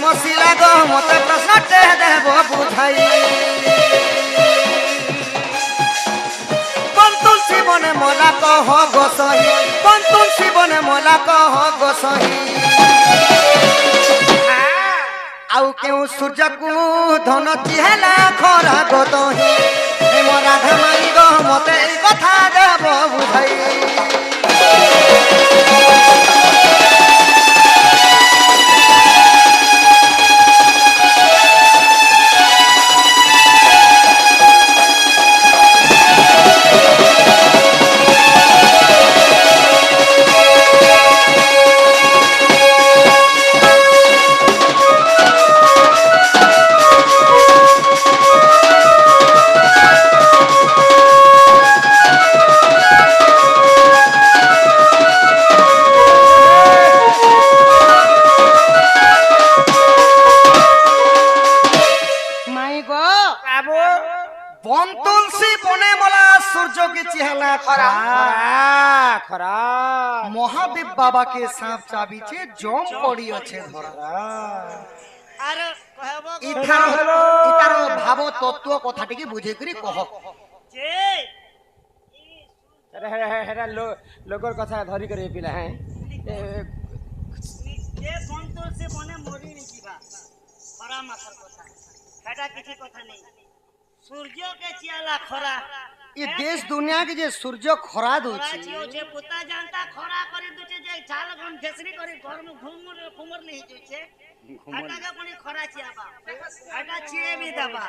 मसिला गो मत प्रश्न ते देव बुझाई कोन तुलसी बने मला कह गोसही कोन तुलसी बने मला कह गोसही आउ केउ सूर्य को धन चिहला खरा गोदही ए मो राधा माई गो मते ए कथा देव बुझाई महादेव बाबा के सांप चाबी छे जम पड़ी अच्छे इतार भाव तत्व कथा टिके बुझे करी कह लोगर कथा धरी करे पिला है जे संतोष से बने मरी नहीं जीवा खरा मासर कथा खाटा किसी कथा नहीं सूर्य के चियाला खरा ये देश दुनिया के जे सूर्य खरा दोछि जे पुता जानता खरा करी दुचे जे झाल गन घेसरी करी घर में घुमर घुमर नहीं जुचे हटा के कोनी खरा चियाबा हटा चिए भी दबा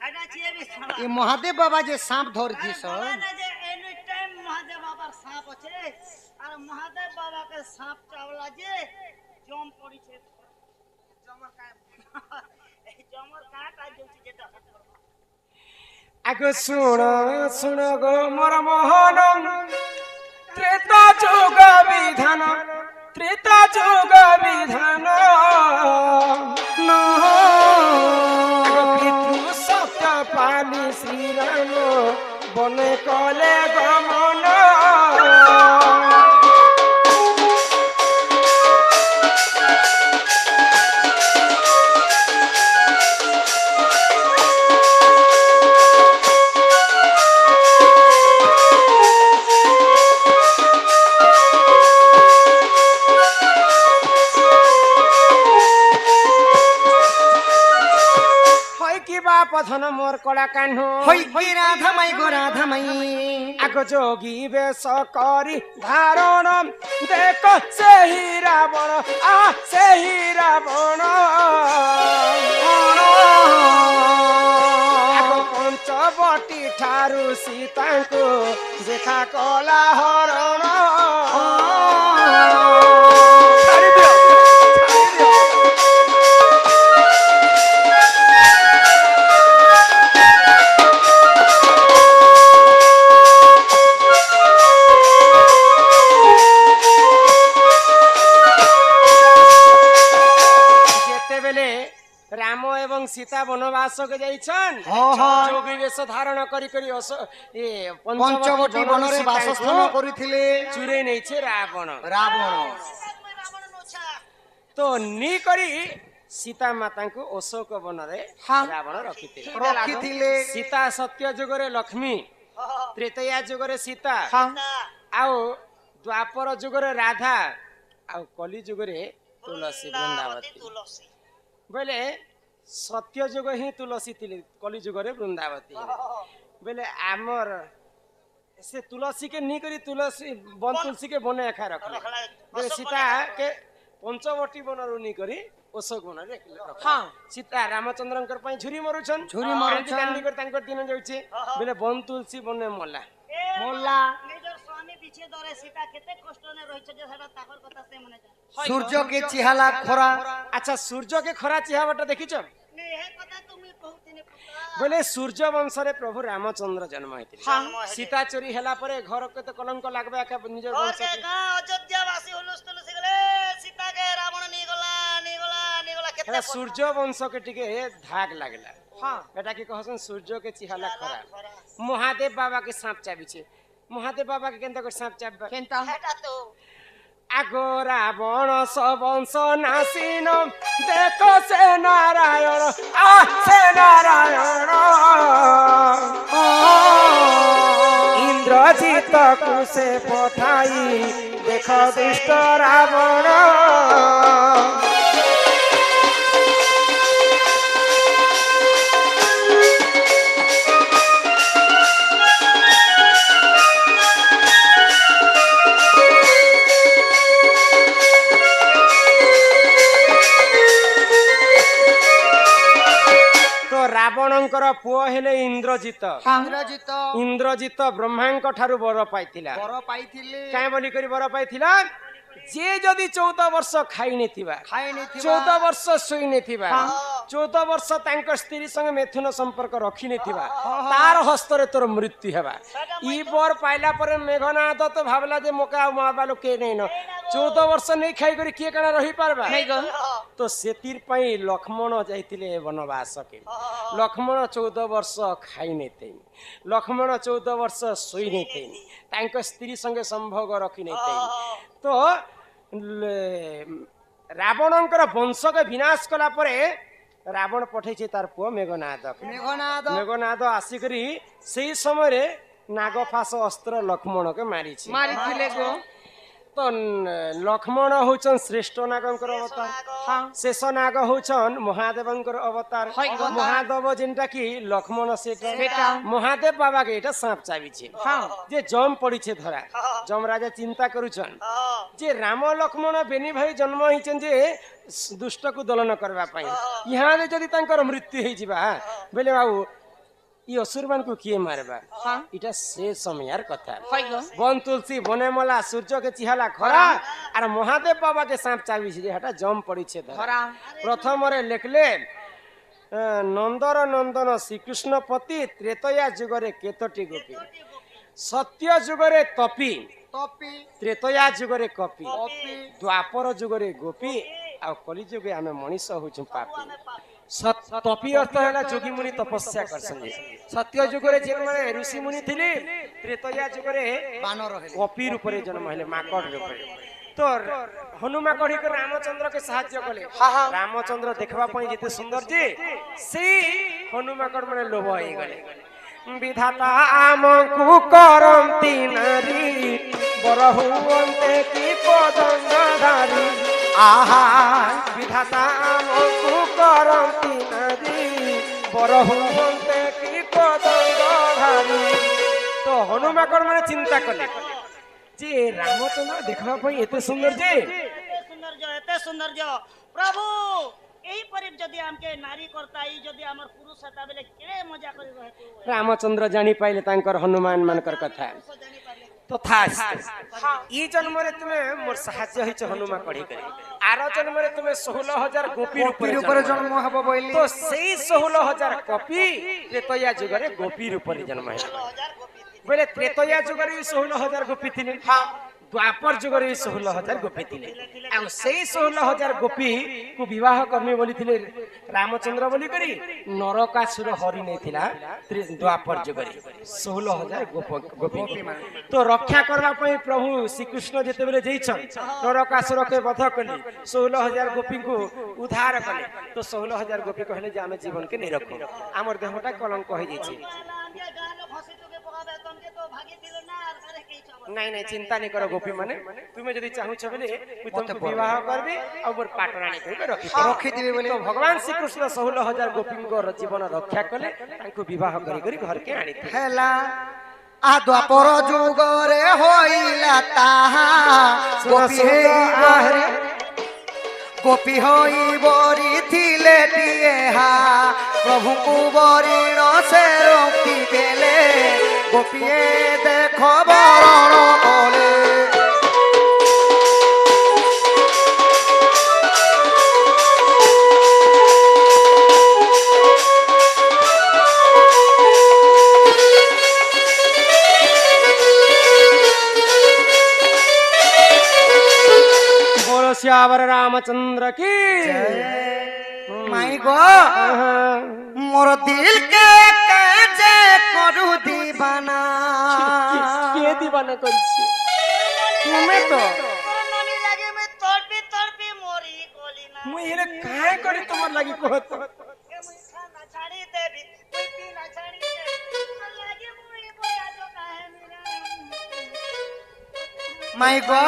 हटा चिए भी दबा ये महादेव बाबा जे सांप धर दी सर जे एनी टाइम महादेव बाबा सांप छे और महादेव बाबा के सांप चावला जे जम पड़ी छे जमर का जुची जे आगो सुन गो मोर मोहन त्रेता जुग विधान पितृ सत्य पाली श्री राम बने कले गमन पथन मोर कला कान्हो होई राधा माई गो राधा माई आगो जोगी बेश करी धारण देख सेही रावण सेही रावण आगो पंचवटी ठारू सीता को देखा कला हरण सीता वनवास के जाइछन जोगी वेश धारण करी करी ए पंचवटी वन रे वासस्थान करिथिले चुरे नै छे रावण तो नी करी सीता माता को अशोक वन रे रावण रखिथिले सीता सत्य जुग रे लक्ष्मी त्रेतया जुग रे सीता आउ द्वापर जुग रे राधा आउ कली जुग रे तुलसी वृंदावती बोले सत्य जुग ही तुलसी कली जुग रे वृंदावती बोले आमर से तुलसी के नहीं करी तुलसी वन तुलसी के बने एखा रखले बोले सीता के पंचवटी वन रु नहीं करी अशोक वन रे हां सीता रामचंद्रंकर पई झुरी मरुछन कांदी कर तांकर दिन जाउछे बोले वन तुलसी बने मोला निजर स्वामी पीछे दरे सीता केते कष्ट ने रहिछ जे सेटा ताकर कथा से मने जा सूर्य के चिहाला खरा अच्छा सूर्य के खरा चिहावटा देखिछ ने हे कथा तुमी कहतिने बोले सूर्य वंश रे प्रभु रामचंद्र जन्म होइतिले सीता चोरी हला परे घर के तो कलंक लागबे का निजर वंश के अयोध्या वासी हुलस्थुल से गले सीता के रावण नी गला केते सूर्य वंश के टिके धाग लागला हां बेटा के कहसन सूर्य के चिहाला खरा महादेव बाबा के सांप चाबी छे महादेव बाबा के केनता को सांप चाबी केनता हेटा तो আগো রাবণ সবংশ নাসিন দেখো সে নারায়ণ সে নারায়ণ ইন্দ্রজিতকু সে পঠাই দেখ দুষ্ট রাবণ ରାବଣଙ୍କର ପୁଅ ହେଲେ ଇନ୍ଦ୍ରଜିତ ଇନ୍ଦ୍ରଜିତ ବ୍ରହ୍ମାଙ୍କ ଠାରୁ ବର ପାଇଥିଲା କାହିଁ ବୋଲିକରି ବର ପାଇଥିଲା ଯେ ଯଦି 14 ବର୍ଷ ଖାଇନେଥିବା 14 ବର୍ଷ ଶୋଇନେଥିବା 14 ବର୍ଷ ତାଙ୍କ ସ୍ତ୍ରୀ ସଙ୍ଗେ ମୈଥୁନ ସମ୍ପର୍କ ରଖିନେଥିବା ତାର ହସ୍ତରେ ତୋର ମୃତ୍ୟୁ ହେବା ଇ ବର ପାଇଲା ପରେ ମେଘନାଦ ତ ଭାବଲା ଯେ ମୋକା ଆଉ ମାବା ଲୋକେ ନେଇନ 14 ବର୍ଷ ନେଇ ଖାଇକରି କିଏ କାଣା ରହିପାରବା ତ ସେଥିର ପାଇଁ ଲକ୍ଷ୍ମଣ ଯାଇଥିଲେ ବନବାସ କେ ଲକ୍ଷ୍ମଣ 14 ବର୍ଷ ଖାଇନେତେ ଲକ୍ଷ୍ମଣ 14 ବର୍ଷ ଶୋଇନେତେ ତାଙ୍କ ସ୍ତ୍ରୀ ସଙ୍ଗେ ସମ୍ଭୋଗ ରଖିନେତେ ତ ରାବଣଙ୍କର ବଂଶକେ ବିନାଶ କଲା ପରେ ରାବଣ ପଠେଇଛି ତାର ପୁଅ ମେଘନାଦ ଆସିକରି ସେଇ ସମୟରେ ନାଗଫାସ ଅସ୍ତ୍ର ଲକ୍ଷ୍ମଣକେ ମାରିଥିଲେ ତ ଲକ୍ଷ୍ମଣ ହଉଛନ୍ ଶ୍ରେଷ୍ଠ ନାଗଙ୍କର ଅବତାର ଶେଷ ନାଗ ହଉଛନ୍ ମହାଦେବଙ୍କର ଅବତାର ମହାଦେବ ଯେନ୍ଟା କି ଲକ୍ଷ୍ମଣ ସେଟା ମହାଦେବ ବାବାକେ ଏଟା ସାପ ଚାବିଛେ ଯେ ଜମ ପଡିଛେ ଧରା ଜମ ରାଜା ଚିନ୍ତା କରୁଛନ୍ ଯେ ରାମ ଲକ୍ଷ୍ମଣ ବେନି ଭାଇ ଜନ୍ମ ହେଇଛନ୍ ଯେ ଦୁଷ୍ଟକୁ ଦଳନ କରିବା ପାଇଁ ଇହାରେ ଯଦି ତାଙ୍କର ମୃତ୍ୟୁ ହେଇଯିବା ବେଲେ ବାବୁ ଇ ଅସୁର ମାନଙ୍କୁ କିଏ ମାରବା ଏଟା ସେ ସମୟାର କଥା ବନ ତୁଳସୀ ବନେ ମଲା ସୂର୍ଯ୍ୟକେ ଚିହାଲା ଖରା ଆର ମହାଦେବ ବାବାକେ ସାପ ଚାବିଛି ଯେ ହେଟା ଜମ ପଡିଛେ ଧରା ପ୍ରଥମରେ ଲେଖଲେ ନନ୍ଦର ନନ୍ଦନ ଶ୍ରୀକୃଷ୍ଣ ପତି ତ୍ରେତୟା ଯୁଗରେ କେତୋଟି ଗୋପୀ ସତ୍ୟ ଯୁଗରେ ତପି ତ୍ରେତୟା ଯୁଗରେ କପି ଦ୍ୱାପର ଯୁଗରେ ଗୋପୀ ଆଉ କଲି ଯୁଗେ ଆମେ ମଣିଷ ହଉଛୁ ପାପୀ ତପି ଅର୍ଥ ହେଲା ଯୋଗୀ ମୁନି ତପସ୍ୟା କରିଛନ୍ତି ସତ୍ୟ ଯୁଗରେ ଯେଉଁମାନେ ଋଷି ମୁନି ଥିଲେ ତ୍ରେତୟା ଯୁଗରେ କପି ରୂପରେ ଜନ୍ମ ହେଲେ ମାକଡ ରୂପରେ ତ ହନୁମାକଢିକ ରାମଚନ୍ଦ୍ରକେ ସାହାଯ୍ୟ କଲେ ରାମଚନ୍ଦ୍ର ଦେଖିବା ପାଇଁ ଯେତେ ସୁନ୍ଦର ଯେ ସେଇ ହନୁମାକଡ ମାନେ ଲୋଭ ହେଇଗଲେ ବିଧାତା ଆମକୁ କରନ୍ତି ନାରୀ ବର ହୁଅନ୍ତେ କି ପଦଙ୍ଗଧାରୀ ଆହା ବିଧାତା ଆମକୁ କରନ୍ତି ନାରୀ ବର ହୁଅନ୍ତେ କି ପଦଙ୍ଗଧାରୀ ତ ହନୁମାକଡ ମାନେ ଚିନ୍ତା କଲେ ଯେ ରାମଚନ୍ଦ୍ର ଦେଖିବା ପାଇଁ ଏତେ ସୁନ୍ଦର ଯେ ଏତେ ସୌନ୍ଦର୍ଯ୍ୟ ପ୍ରଭୁ ଏଇ ପରି ଯଦି ଆମକେ ନାରୀ କରତାଇ ଯଦି ଆମର ପୁରୁଷ ହେତା ବେଲେ କେଡେ ମଜା କରି ରହିತು ରାମଚନ୍ଦ୍ର ଜାଣି ପାଇଲେ ତାଙ୍କର ହନୁମାନ ମାନଙ୍କର କଥା ତଥା ଇ ଜନ୍ମରେ ତୁମେ ମୋର ସାହାଯ୍ୟ ହେଇଛ ହନୁମା କଢି କରି ଆର ଜନ୍ମରେ ତୁମେ 16,000 ଗୋପୀ ରୂପରେ ଜନ୍ମ ହେବ ବୋଇଲି ତ ସେଇ 16,000 କପି ତ୍ରେତୟା ଯୁଗରେ ଗୋପୀ ରୂପରେ ଜନ୍ମ ହେବ ବୋଲେ ତ୍ରେତୟା ଯୁଗରେ 16,000 ଗୋପୀ ଥିଲେ ଦ୍ୱାପର ଯୁଗରେ 16,000 ଗୋପୀ ଥିଲେ ଆଉ ସେଇ 16,000 ଗୋପୀ କୁ ବିବାହ କର୍ମୀ ବୋଲିଥିଲେ ରାମଚନ୍ଦ୍ର ବୋଲି କରି ନରକାସୁର ହରି ନେଇଥିଲା ଦ୍ୱାପର ଯୁଗରେ 16,000 ଗୋପୀ ତ ରକ୍ଷା କରିବା ପାଇଁ ପ୍ରଭୁ ଶ୍ରୀକୃଷ୍ଣ ଯେତେବେଳେ ଯାଇଛନ୍ ନରକାସୁରକେ ବଧ କଲେ 16,000 ଗୋପୀଙ୍କୁ ଉଦ୍ଧାର କଲେ ତ 16,000 ଗୋପୀ କହିଲେ ଯେ ଆମେ ଜୀବନକେ ନେଇ ରଖୁ ଆମର ଦେହଟା କଳଙ୍କ ହେଇଯାଇଛି ନାଇଁ ନାଇଁ ଚିନ୍ତା ନାଇଁ କର ଗୋପୀ ମାନେ ତୁମେ ଯଦି ଚାହୁଁଛ ବୋଲେ ମୁଁ ତମକୁ ବିବାହ କରିବି ଆଉ ମୋର ପାଟରାଣୀ କରିକି ରଖିଦେବି ବୋଲି ଭଗବାନ ଶ୍ରୀକୃଷ୍ଣ 16,000 ଗୋପୀଙ୍କର ଜୀବନ ରକ୍ଷା କଲେ ତାଙ୍କୁ ବିବାହ କରି ଘରକେ ଆଣିଥିଲେ ହେଲା ଆ ଦ୍ୱାପର ଯୁଗରେ ହୋଇଲା ତାହା ଗୋପୀ ହୋଇ ବରି ଥିଲେ ଟିଏହା ପ୍ରଭୁଙ୍କୁ ବରିଣ ସେ ରଖିଦେଲେ ଗୋପୀଏ ଦେଖ ବରଣ କଲେ श्यावर रामचंद्र की माई गो मोर दिल के काजे करू दीवाना के दीवाना करछि तुम्हें तो मुई हेले काहे करे तुमर लागी कहत ए मुई खाना छाड़ी देबी मुई पीना छाड़ी देबी लागे मुई बोया जो काहे मेरा माई गो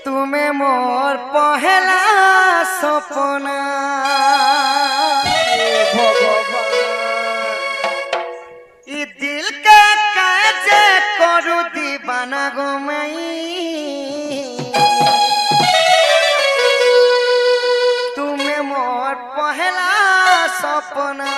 तुम्हें मोर पहला सपना ई दिल के काजे करू दीवाना गो माई तुम्हें मोर पहला सपना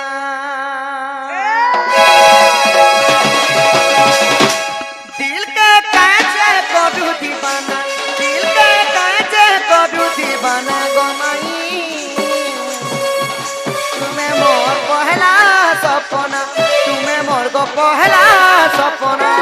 दिल के काजे करू दीवाना दिल के काजे करू दीवाना गो माई तुम्हें मोर पहला सपना तुम्हें मोर गो पहला सपना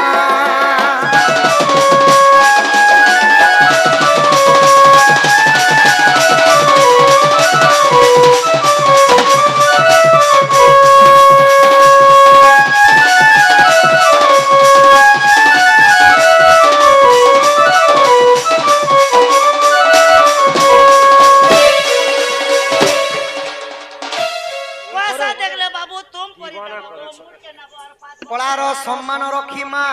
पैसा देख ले बाबू तुम परी मुड़ के ना बार पास कलार सम्मान रखी मा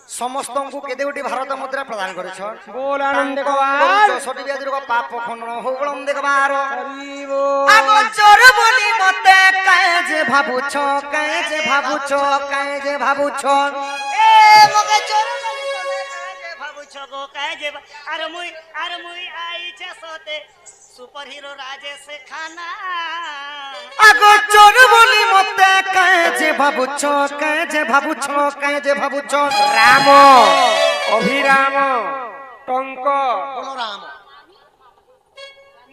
समस्त को केदे गोटी भारत मुद्रा प्रदान करेछ बोल आनंद कवार सटी ब्याजर को पाप खंडन होगलम देखबार हरि बोल आगो चोर बोली मते काहे जे भाबुछ काहे जे भाबुछ काहे जे भाबुछ ए मगे चोर बोली तमे काहे जे बाबू छगो काहे जे अरे मुई आई छे सोते सुपर हीरो राजेश खाना आगो चोर बोली मते काहे जे भाबुछ काहे जे भाबुछ काहे जे भाबुछ राम अभिराम टंक बोलो राम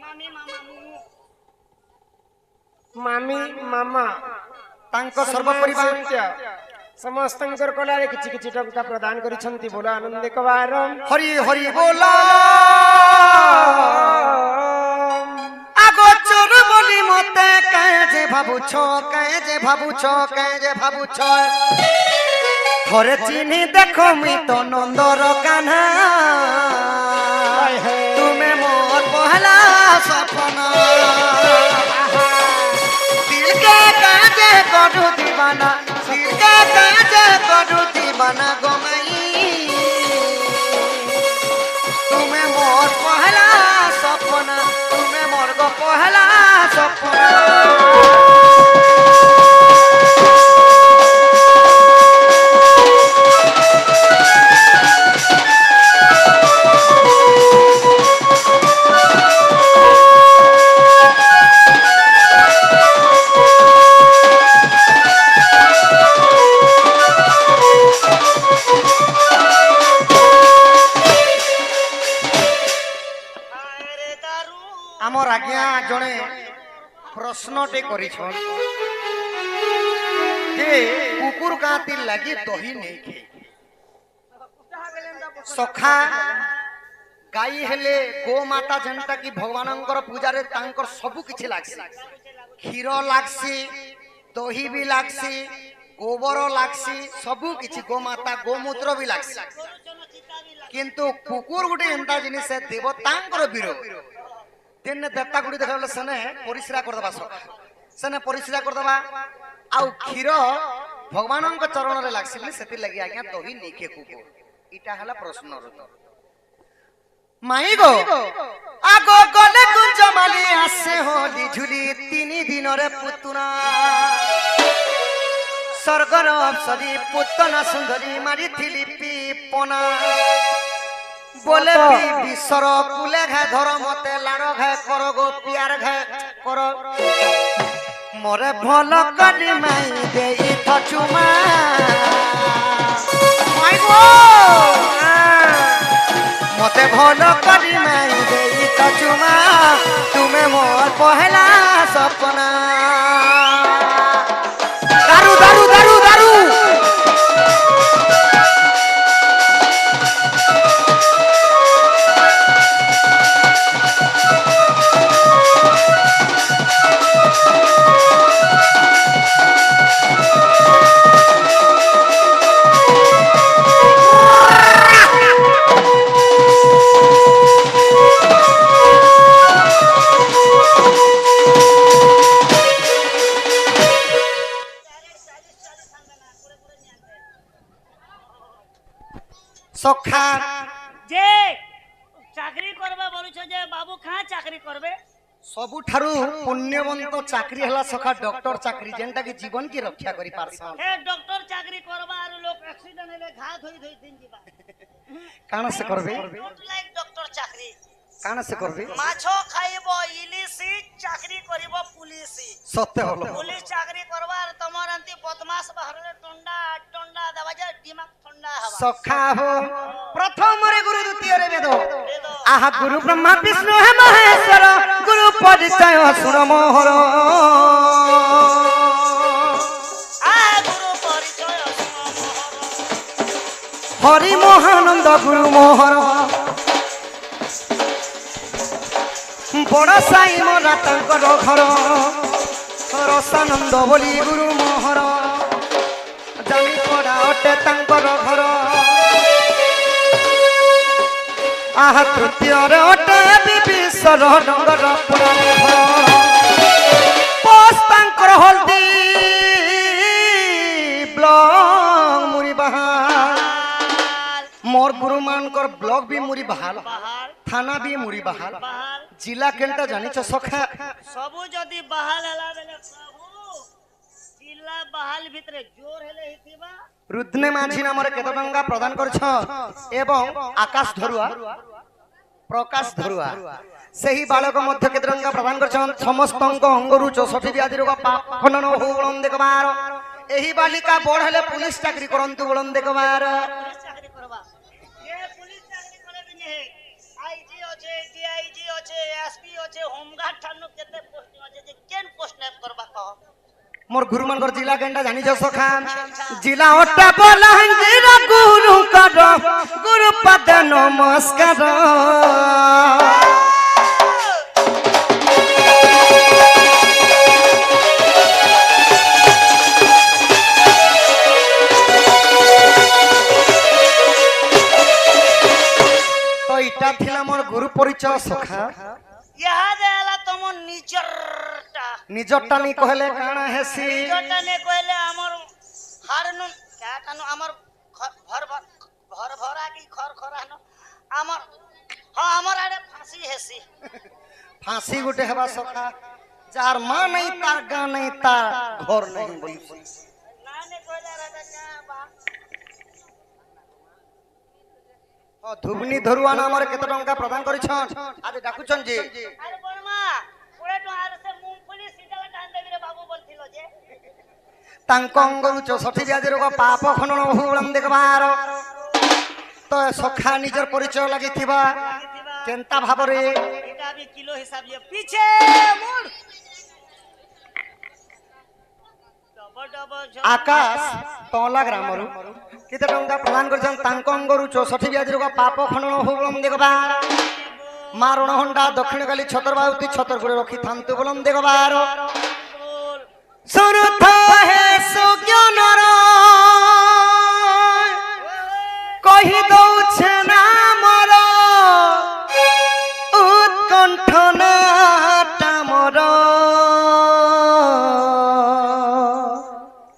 मामी मामा मुमु मामी मामा तांको सर्व परिवार समस्तंकर कलारे किछि किछि टंका प्रदान करिसंती बोल आनंद कवार हरि हरि बोला आगो चोर बोली मते काहे जे भाबुछ काहे जे भाबुछ काहे जे भाबुछ थोरे चिन्ही देखो मी तो नंदर कान्हा तुम्हें मोर पहला सपना दिल के काजे करू दीवाना दिल के काजे करू दीवाना गोमाई तुम्हें मोर पहला सपना तुम्हें मोर गो पहला सपना अरे दारू आमर आज्ञा जड़े प्रश्नटे करिछन जे कुकुर काती लगी दही नहीं खे सखा गाई हेले गो माता जनता की भगवानंकर पूजारे तांकर सब किछि लागसी क्षीर लागसी दही भी लागसी गोबर लागसी सब किछि गो माता गोमूत्र भी लागसी किंतु कुकुर गुटे एंता जिनिस देवतांकर बीरो दिन देवता गुडी देखले सने परिश्रा कर दबा सखा सने परिश्रा कर दबा आउ क्षीर भगवानंक चरण रे लागसी सेति लागि आज्ञा दही नेखे कुकुर इटा हला प्रश्न रत माई गो आगो गले गुंजमाली आसे होली झुली 3 दिन रे पुतुना स्वर्गर अप्सरी पुतना सुंदरी मारी थिली पीपना बोले विश्वर कुले घाय धर मते लाड़ घाय कर गो प्यार घाय कर मोरे भल करी माई देई थचुमा माई गो मते भल करी माई देई थचुमा तुम्हें मोर पहला सपना दारू दारू दारू दारू যে চাকরি করবে বলছো যে বাবু কাঁ চাকরি করবে ସବୁଠାରୁ ପୁଣ୍ୟବନ୍ତ ଚାକିରି ହେଲା ସଖା ଡକ୍ଟର ଚାକିରି ଯେନ୍ଟା କି ଜୀବନ କି ରକ୍ଷା କରି ପାରସନ୍ হে ডক্টর চাকরি করবা আর লোক অ্যাক্সিডেন্ট হলে ঘা ধই ধই দিন দিবা କାଣା ସେ করবে ডোন্ট লাইক ডক্টর চাকরি କାଣା ସେ করবে মাছ খাইব ইলিশি চাকরি করিব পুলিশি ସତ୍ୟ হলো পুলিশ চাকরি করবা আর তোমার আন্তি বদমাস বাহরে টন্ডা টন্ডা দেবা যে দিমাগ ঠান্ডা হবা ସଖା ହୋ ପ୍ରଥମରେ ଗୁରୁ ଦ୍ୱିତୀୟରେ ବେଦ ଆହା ଗୁରୁ ବ୍ରହ୍ମା ବିଷ୍ଣୁ ହେ ମହେଶ୍ୱର ଗୁରୁ ପରିଚୟ ଶୁଣ ମୋହର আ গুরু পরিচয় সমহর হরি মহানন্দ গুরু মোহর বড় সাই মরা তাঙ্কর ঘর রসানন্দ বলি গুরু মোহর জানি পড়া অটে তাঙ্কর ঘর আহা তৃতীୟରେ অটে বিবিশ্বর ডঙ্গর পুরাণ ঘর পোষ তাঙ্কর হলদি ব্লক মুড়ি বাহাল মোর গুরু মানকর ব্লক বি মুড়ি বাহাল বাহাল থানা বি মুড়ি বাহাল বাহাল জিলা কেনটা জানিছ সখা সবু যদি বাহাল হেলা বেলে প্রভু জিল্লা বাহাল ভিতরে জোর হেলে হিতিবা রুদ্নে মাঝি নামরে কেত টঙ্কা প্রদান করছ এবং আকাশ ধরুয়া প্রকাশ ধরুয়া ସେହି ବାଳକ ମଧ୍ୟ କେତେ ଟଙ୍କା ପ୍ରଦାନ କରିଛନ୍ତି ସମସ୍ତଙ୍କ ଅଙ୍ଗରୁ 64 ବ୍ୟାଧି ରୋଗ ଖଣ୍ଡନ ହଉ ବଳନ୍ଦେ କବାର ଏହି ବାଳିକା ବଡ଼ ହେଲେ ପୁଲିସ ଚାକିରି କରନ୍ତୁ ବଳନ୍ଦେ କବାର পুলিশ চাকরি করবা যে পুলিশ চাকরি করে বিনে আইজি আছে ডিআইজি আছে এসপি আছে হোমগার্ড ঠানু কেতে পোস্ট আছে যে কেন পোস্ট নেপ করবা কহ মোর গুরু মানকর জিলা কেনটা জানিছ সখা জিলা অটা বলাঙ্গীর গুরু কর গুরু পদ নমস্কার তো এটা ছিল মোর গুরু পরিচয় সখা ইহা দেলা তোম নিজরটা নিজরটা নি কহলে কাଣା হেসি নিজরটা নে কইলে আমর হারনু কাটানু আমর ঘর ঘর ভরা কি খর খরানো আমর হ্যাঁ আমর আড়ে ফাঁসি হেসি ফাঁসি গোটে হেবা সখা যার মা নাই তার গা নাই তার ঘর নাই বলি না নে কইলে রাজা কা বা ধুবনি ধরুয়া নামরে কেতে টঙ্কা প্রদান করিছন আজ ডাকুছন যে আরে বর্মা পুরে তো আর সে মুংফলি সিজালা টান দেবি রে বাবু বলছিল যে তাঙ্ক অঙ্গরু 64 ব্যাধি রোগ পাপ খণ্ডন হুবলম দেখবার তো সখা নিজর পরিচয় লাগিথিবা কেনতা ভাবরে এটা আমি কিলো হিসাব দিয়ে পিছে মুড় ডব ডব আকাশ তলা গ্রামরু কেতে টঙ্কা প্রদান করিছন তাঙ্ক অঙ্গরু 64 ব্যাধি রোগ পাপ খণ্ডন হুবলম দেখবার মা রণহণ্ডা দক্ষিণকালী ছতরবাউতি ছতরগুড়ে রক্ষি থান্তু বলম দেখবার বল সুরথ হে সুজ্ঞানর কহি দউছে না মর উৎকণ্ঠ নাটা মর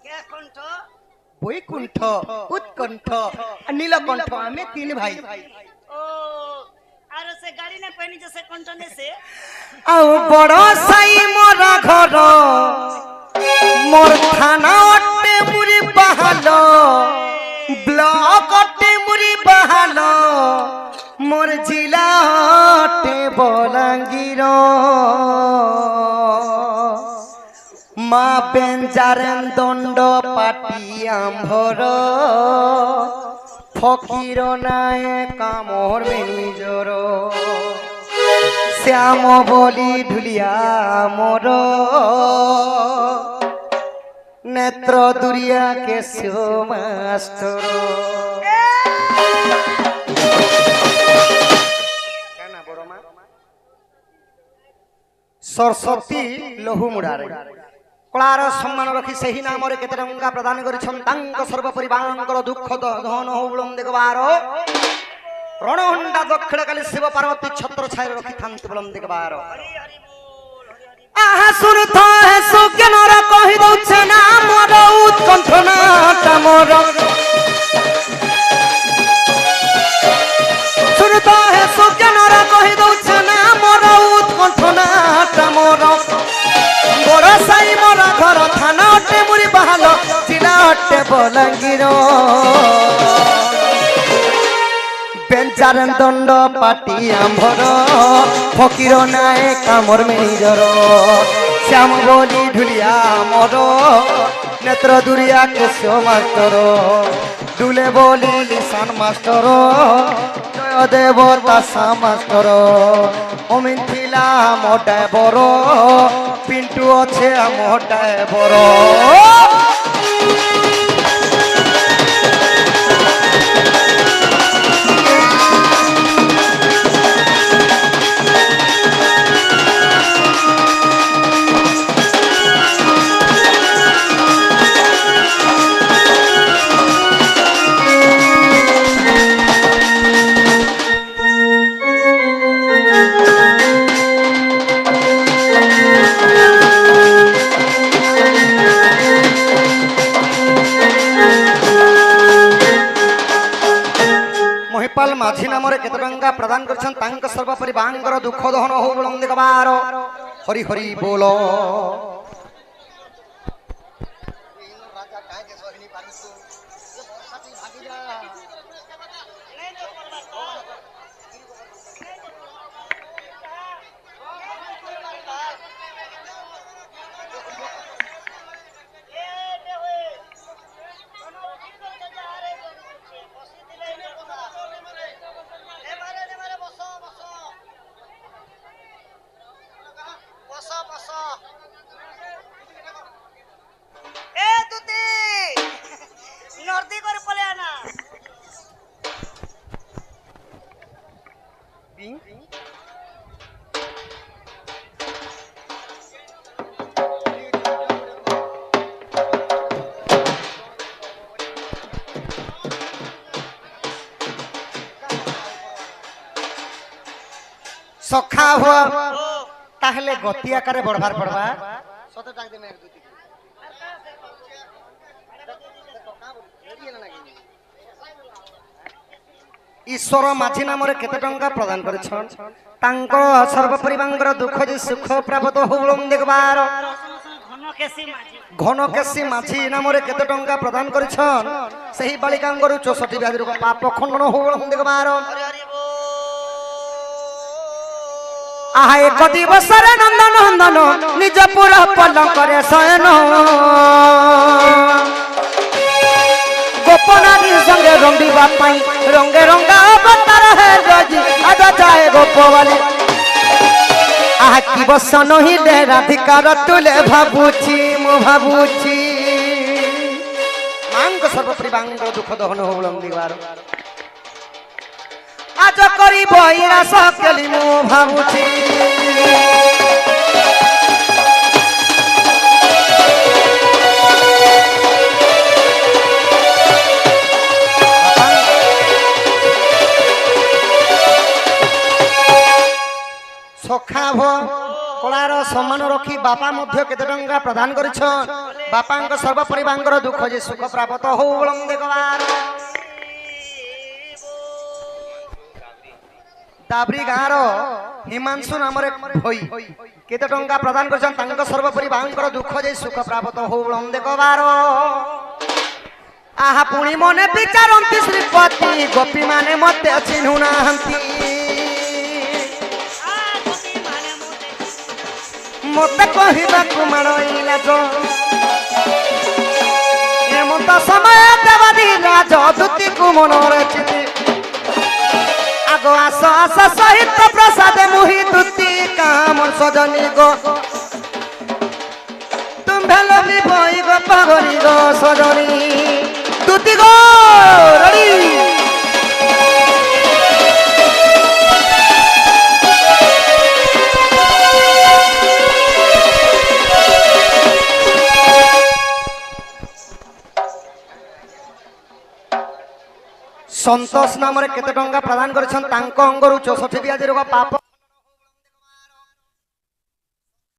কে কণ্ঠ বৈকুণ্ঠ উৎকণ্ঠ আর নীলকণ্ঠ আমি তিন ভাই ও আর সে গাড়ি নে পেনি যে সে কণ্ঠ নে সে আউ বড় সাই মোরা ঘর মোর থানা অটে মুড়ি বাহাল ব্লক অটে মুড়ি বাহাল মোর জিলা অটে বলাঙ্গীর মা বেঞ্জারেন দণ্ড পাটি আম্ভর ফকির নায়ে কামর নিজর শ্যাম বলি ঢুলিয়া মোর নেত্র দুরিয়া কেশব মাস্টর सरस्वती लहु मुड़ारे कलार सम्मान रखी सही नाम केते टंका प्रदान करिछन तांक सर्व परिवारंकर दुख धन होबलम देखबार रणहंडा दक्षिण काली शिव पार्वती छत्र छाय रखी थांत बलम देखबार हरि हरि बोल हरि हरि आहा सुरथ है सुज्ञानर कहि दउछ ना मोर उत्कंठ नाटा मोर सुनता है सुज्ञानर कहि दउछ ना मोर उत्कंठनाटा मोर बड़ साई मोर घर थाना अटे मुरी बहाल जिला अटे बलांगीर बेंचार दंड पाटी आंभर फकीर नाए कामर मेजर श्याम बोली ढुलिया मोर नेत्र दुरिया केशव मास्टर डुले बोली लिसान मास्टर जय देव तासा मास्टर अमिन थिला आम ड्राइवर पिंटू अच्छे आम ड्राइवर महिपाल माझी नाम केते टंका प्रदान कर सर्वोपरि बांगर दुख दहन हो बुलंद कबार हरि हरि बोलो सखा हुआ ताहले गति आकारे बढ़वार पड़वा सत टाक दे मेरे दुती ईश्वर माझी नाम केते टंका प्रदान करिछन तांको सर्वोपरि बांगर दुख जे सुख प्राप्त होबलम देखबार घनकेशी माझी नाम केते टंका प्रदान करिछन सही बालिकांगरु 64 व्याधि रोग पाप खंडन होबलम देखबार आहा एक दिवस रे नंदन नंदन निज पुरा पलंक करे शयन गोपनानी संगे रंगीबा पाई रंगे रंगा अवतार है रजी आजा जाए गोपवाली आहा की बस नहीं दे राधिकार तुले भाबुची मु भाबुची मांग सर्वोपरि बांग दुख दहन होबलम दिवार आज करी बहिरा सकली मु भाबुची सखा भो कलार सम्मान रखी बापा मध्य केते टंका प्रदान करिछन बापांक सर्वोपरि बांगर दुख जे सुख प्राप्त होबलम देखबार दाबरी गाँव हिमांशु नाम भई केते टंका प्रदान कर सर्वोपरि बांकर दुख जे सुख प्राप्त होबलम देखबार आहा पुणी मने विचारंती श्रीपति गोपी माने मते चिन्हु नाहंती मते कहिबा कुमारइला जो एमंत समय देवादी राज दुति कुमनरे चिति आगो आस आस सहित प्रसाद मुहि दुति काम सजनी गो तुम भेलबी भई गो पागरी गो सजनी दुति गो रडी संतोष नाम केते टंका प्रदान कर अंगरु 64 व्याधि रोग पाप